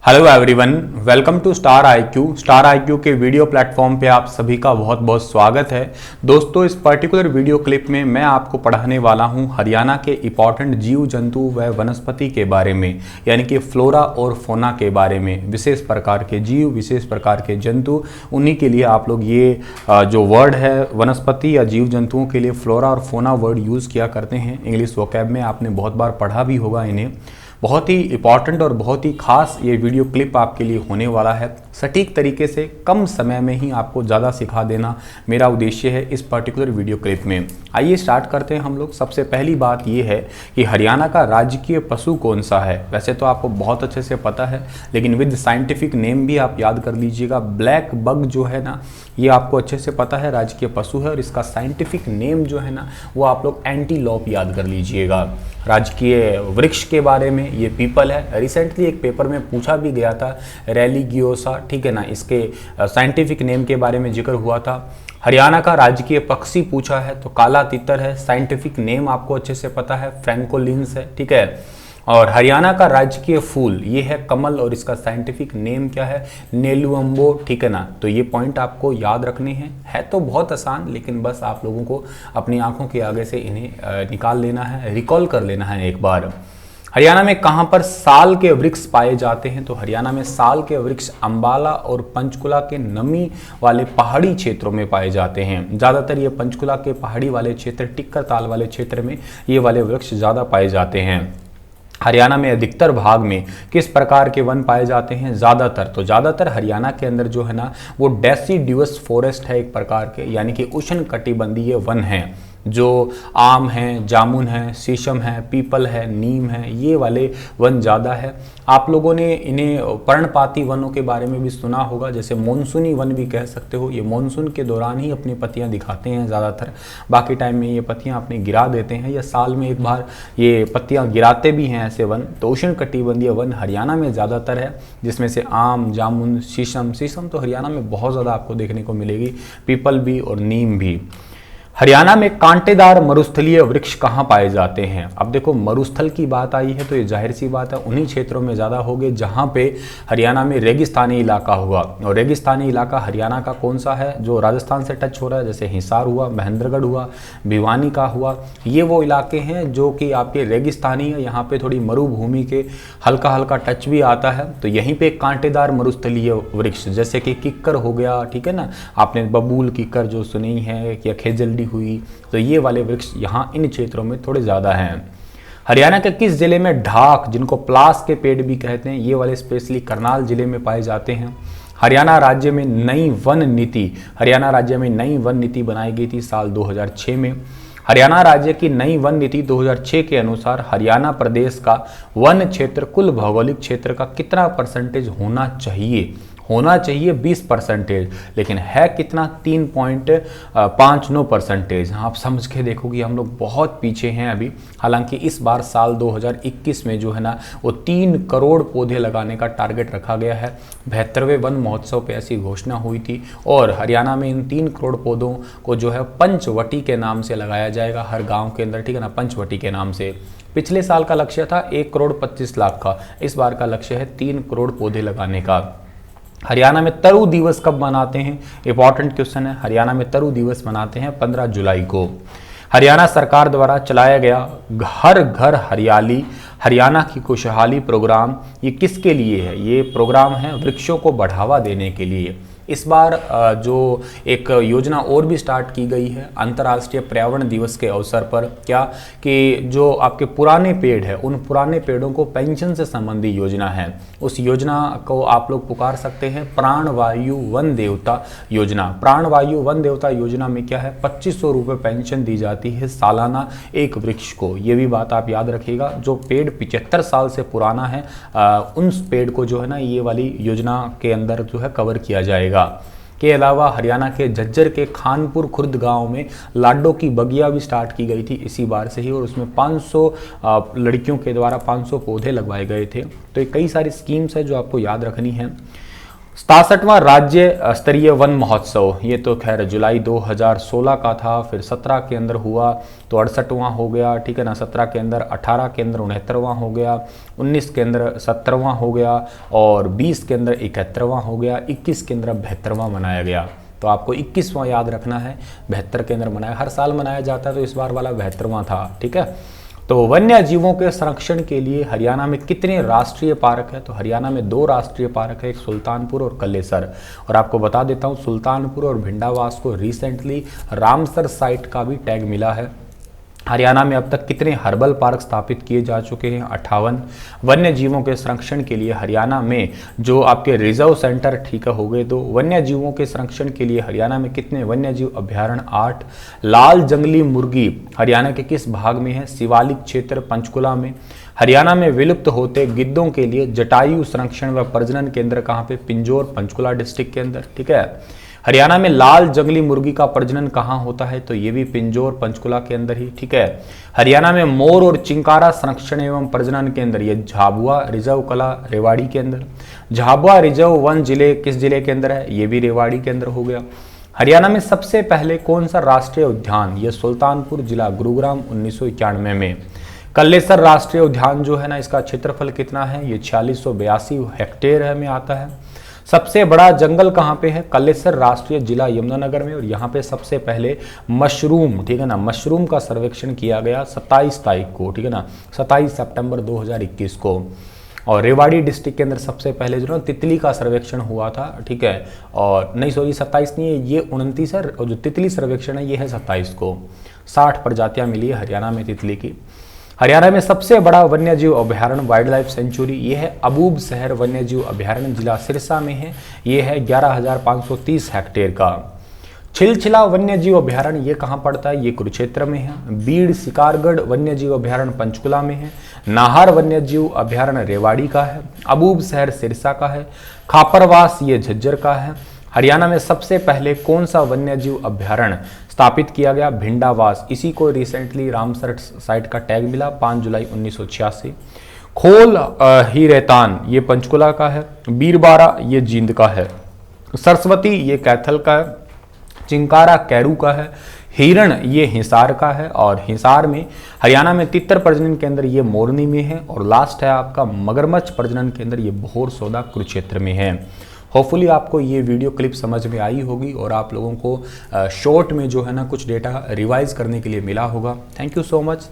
Hello everyone, welcome to star IQ. Star IQ के video platform पे आप सभी का बहुत बहुत स्वागत है। दोस्तों, इस पर्टिकुलर वीडियो क्लिप में मैं आपको पढ़ाने वाला हूं हरियाणा के इंपॉर्टेंट जीव जंतु व वनस्पति के बारे में, यानी कि फ्लोरा और फोना के बारे में। विशेष प्रकार के जीव, विशेष प्रकार के जंतु, उन्हीं के लिए आप लोग ये जो वर्ड है वनस्पति या जीव जंतुओं के लिए फ्लोरा और फोना वर्ड यूज़ किया करते हैं। इंग्लिश वोकैब में आपने बहुत बार पढ़ा भी होगा इन्हें। बहुत ही इंपॉर्टेंट और बहुत ही खास ये वीडियो क्लिप आपके लिए होने वाला है। सटीक तरीके से कम समय में ही आपको ज़्यादा सिखा देना मेरा उद्देश्य है इस पर्टिकुलर वीडियो क्लिप में। आइए स्टार्ट करते हैं हम लोग। सबसे पहली बात ये है कि हरियाणा का राजकीय पशु कौन सा है। वैसे तो आपको बहुत अच्छे से पता है, लेकिन विद साइंटिफिक नेम भी आप याद कर लीजिएगा। ब्लैक बग जो है ना, ये आपको अच्छे से पता है राजकीय पशु है, और इसका साइंटिफिक नेम जो है ना वो आप लोग एंटीलोप याद कर लीजिएगा। राजकीय वृक्ष के बारे में ये पीपल है। रिसेंटली एक पेपर में पूछा भी गया था, रेलिगियोसा, ठीक है ना, इसके साइंटिफिक नेम के बारे में जिक्र हुआ था। हरियाणा का राजकीय पक्षी पूछा है तो काला तितर है। साइंटिफिक नेम आपको अच्छे से पता है, फ्रैंकोलिन्स है, ठीक है। और हरियाणा का राजकीय फूल ये है कमल, और इसका साइंटिफिक नेम क्या है, नेलुअम्बो, ठीक है ना। तो ये पॉइंट आपको याद रखने हैं। है तो बहुत आसान, लेकिन बस आप लोगों को अपनी आंखों के आगे से इन्हें निकाल लेना है, रिकॉल कर लेना है एक बार। हरियाणा में कहाँ पर साल के वृक्ष पाए जाते हैं, तो हरियाणा में साल के वृक्ष अंबाला और पंचकुला के नमी वाले पहाड़ी क्षेत्रों में पाए जाते हैं। ज़्यादातर ये पंचकुला के पहाड़ी वाले क्षेत्र, टिक्कर ताल वाले क्षेत्र में ये वाले वृक्ष ज़्यादा पाए जाते हैं। हरियाणा में अधिकतर भाग में किस प्रकार के वन पाए जाते हैं, ज़्यादातर हरियाणा के अंदर जो है ना वो डेसिड्यूस फॉरेस्ट है एक प्रकार के, यानी कि उष्णकटिबंधीय वन है। जो आम हैं, जामुन है, शीशम है, पीपल है, नीम है, ये वाले वन ज़्यादा है। आप लोगों ने इन्हें पर्णपाती वनों के बारे में भी सुना होगा, जैसे मानसूनी वन भी कह सकते हो। ये मानसून के दौरान ही अपनी पत्तियां दिखाते हैं ज़्यादातर, बाकी टाइम में ये पत्तियां अपनी गिरा देते हैं, या साल में एक बार ये पत्तियां गिराते भी हैं ऐसे वन। तो उष्णकटिबंधीय वन हरियाणा में ज़्यादातर है, जिसमें से आम, जामुन, शीशम तो हरियाणा में बहुत ज़्यादा आपको देखने को मिलेगी, पीपल भी और नीम भी। हरियाणा में कांटेदार मरुस्थलीय वृक्ष कहाँ पाए जाते हैं। अब देखो, मरुस्थल की बात आई है तो ये जाहिर सी बात है उन्हीं क्षेत्रों में ज़्यादा होंगे जहाँ पे हरियाणा में रेगिस्तानी इलाका हुआ। और रेगिस्तानी इलाका हरियाणा का कौन सा है, जो राजस्थान से टच हो रहा है, जैसे हिसार हुआ, महेंद्रगढ़ हुआ, भिवानी का हुआ। ये वो इलाके हैं जो कि आपके रेगिस्तानी है, यहाँ पे थोड़ी मरुभूमि के हल्का हल्का टच भी आता है। तो यहीं पे कांटेदार मरुस्थलीय वृक्ष जैसे कि किक्कर हो गया, ठीक है ना, आपने बबूल किक्कर जो सुनी है, या खेजल्डी हुई, तो ये वाले वृक्ष यहाँ इन क्षेत्रों में थोड़े ज़्यादा हैं। हरियाणा के किस जिले में ढाक, जिनको प्लास के पेड़ भी कहते हैं, ये वाले स्पेशली करनाल जिले में पाए जाते हैं। हरियाणा राज्य में नई वन नीति बनाई गई थी साल 2006 में। हरियाणा राज्य की नई वन नीति 2006 के अनुसार हरियाणा प्रदेश का वन क्षेत्र कुल भौगोलिक क्षेत्र का कितना परसेंटेज होना चाहिए 20%, लेकिन है कितना, 3.59%। आप समझ के देखो कि हम लोग बहुत पीछे हैं अभी। हालांकि इस बार साल 2021 में जो है ना वो 3 करोड़ पौधे लगाने का टारगेट रखा गया है। 72वें वन महोत्सव पे ऐसी घोषणा हुई थी, और हरियाणा में इन 3 करोड़ पौधों को जो है पंचवटी के नाम से लगाया जाएगा हर गाँव के अंदर, ठीक है ना, पंचवटी के नाम से। पिछले साल का लक्ष्य था 1,25,00,000 का, इस बार का लक्ष्य है 3 करोड़ पौधे लगाने का। हरियाणा में तरु दिवस कब मनाते हैं, इंपॉर्टेंट क्वेश्चन है। हरियाणा में तरु दिवस मनाते हैं 15 जुलाई को। हरियाणा सरकार द्वारा चलाया गया हर घर हरियाली हरियाणा की खुशहाली प्रोग्राम, ये किसके लिए है, ये प्रोग्राम है वृक्षों को बढ़ावा देने के लिए। इस बार जो एक योजना और भी स्टार्ट की गई है अंतर्राष्ट्रीय पर्यावरण दिवस के अवसर पर, क्या कि जो आपके पुराने पेड़ है, उन पुराने पेड़ों को पेंशन से संबंधी योजना है। उस योजना को आप लोग पुकार सकते हैं प्राणवायु वन देवता योजना। प्राणवायु वन देवता योजना में क्या है, 2500 रुपये पेंशन दी जाती है सालाना एक वृक्ष को। ये भी बात आप याद रखिएगा। जो पेड़ 75 साल से पुराना है उन पेड़ को जो है ना ये वाली योजना के अंदर जो है कवर किया जाएगा। के अलावा हरियाणा के झज्जर के खानपुर खुर्द गांव में लाडो की बगिया भी स्टार्ट की गई थी इसी बार से ही, और उसमें 500 लड़कियों के द्वारा 500 पौधे लगवाए गए थे। तो ये कई सारी स्कीम्स है जो आपको याद रखनी है। 67वां राज्य स्तरीय वन महोत्सव, ये तो खैर जुलाई 2016 का था, फिर 17 के अंदर हुआ तो 68वां हो गया, ठीक है ना। 17 के अंदर, 18 के अंदर 69वां हो गया, 19 के अंदर 70वां हो गया और 20 के अंदर 71वां हो गया, 21 के अंदर 72वां मनाया गया। तो आपको 21वां याद रखना है, 72 के अंदर मनाया, हर साल मनाया जाता है तो इस बार वाला 72वां था, ठीक है। तो वन्य जीवों के संरक्षण के लिए हरियाणा में कितने राष्ट्रीय पार्क है? तो हरियाणा में 2 राष्ट्रीय पार्क है, एक सुल्तानपुर और कल्लेसर। और आपको बता देता हूँ, सुल्तानपुर और भिंडावास को रिसेंटली रामसर साइट का भी टैग मिला है। हरियाणा में अब तक कितने हर्बल पार्क स्थापित किए जा चुके हैं? 58। वन्य जीवों के संरक्षण के लिए हरियाणा में जो आपके रिजर्व सेंटर, ठीक है, हो गए 2। वन्य जीवों के संरक्षण के लिए हरियाणा में कितने वन्य जीव अभ्यारण्य? 8। लाल जंगली मुर्गी हरियाणा के किस भाग में है? शिवालिक क्षेत्र, पंचकुला में। हरियाणा में विलुप्त होते गिद्धों के लिए जटायु संरक्षण व प्रजनन केंद्र कहाँ पे? पिंजौर, पंचकुला डिस्ट्रिक्ट के अंदर, ठीक है। हरियाणा में लाल जंगली मुर्गी का प्रजनन कहाँ होता है? तो ये भी पिंजौर, पंचकुला के अंदर ही, ठीक है। हरियाणा में मोर और चिंकारा संरक्षण एवं प्रजनन केंद्र, ये झाबुआ रिजर्व कला रेवाड़ी के अंदर। झाबुआ रिजर्व वन जिले किस जिले के अंदर है? ये भी रेवाड़ी के अंदर हो गया। हरियाणा में सबसे पहले कौन सा राष्ट्रीय उद्यान? ये सुल्तानपुर जिला, गुरुग्राम, 1991 में। कल्लेसर राष्ट्रीय उद्यान जो है ना, इसका क्षेत्रफल कितना है? ये 4682 हेक्टेयर है में आता है। सबसे बड़ा जंगल कहाँ पे है? कल्लेसर राष्ट्रीय जिला, यमुनानगर में। और यहाँ पे सबसे पहले मशरूम, ठीक है ना, मशरूम का सर्वेक्षण किया गया 27 तारीख को, ठीक है ना, 27 सितंबर 2021 को। और रेवाड़ी डिस्ट्रिक्ट के अंदर सबसे पहले जो ना तितली का सर्वेक्षण हुआ था, ठीक है। और नहीं, सॉरी, 27 नहीं है, ये 29 है। और जो तितली सर्वेक्षण है ये है 27 को। 60 प्रजातियां मिली है हरियाणा में तितली की। हरियाणा में सबसे बड़ा वन्यजीव अभ्यारण्य, वाइल्ड लाइफ सेंचुरी, ये है अबूब शहर वन्यजीव अभ्यारण्य, जिला सिरसा में है। ये है 11,530 हेक्टेयर का। छिलछिला वन्यजीव अभ्यारण्य ये कहाँ पड़ता है? ये कुरुक्षेत्र में है। बीड़ शिकारगढ़ वन्यजीव अभ्यारण्य पंचकुला में है। नाहर वन्यजीव अभ्यारण्य रेवाड़ी का है। अबूब शहर सिरसा का है। खापरवास ये झज्जर का है। हरियाणा में सबसे पहले कौन सा वन्यजीव अभ्यारण्य स्थापित किया गया? भिंडावास, इसी को रिसेंटली रामसर साइट का टैग मिला 5 जुलाई 1986। खोल ही रेतान ये पंचकुला का है। बीरबारा ये जींद का है। सरस्वती ये कैथल का है। चिंकारा कैरू का है। हिरण ये हिसार का है। और हिसार में हरियाणा में तितर प्रजनन केंद्र ये मोरनी में है। और लास्ट है आपका मगरमच्छ प्रजनन केंद्र, ये बोहर सौदा कुरुक्षेत्र में है। होपफुली आपको ये वीडियो क्लिप समझ में आई होगी और आप लोगों को शॉर्ट में जो है ना कुछ डेटा रिवाइज करने के लिए मिला होगा। Thank you so much.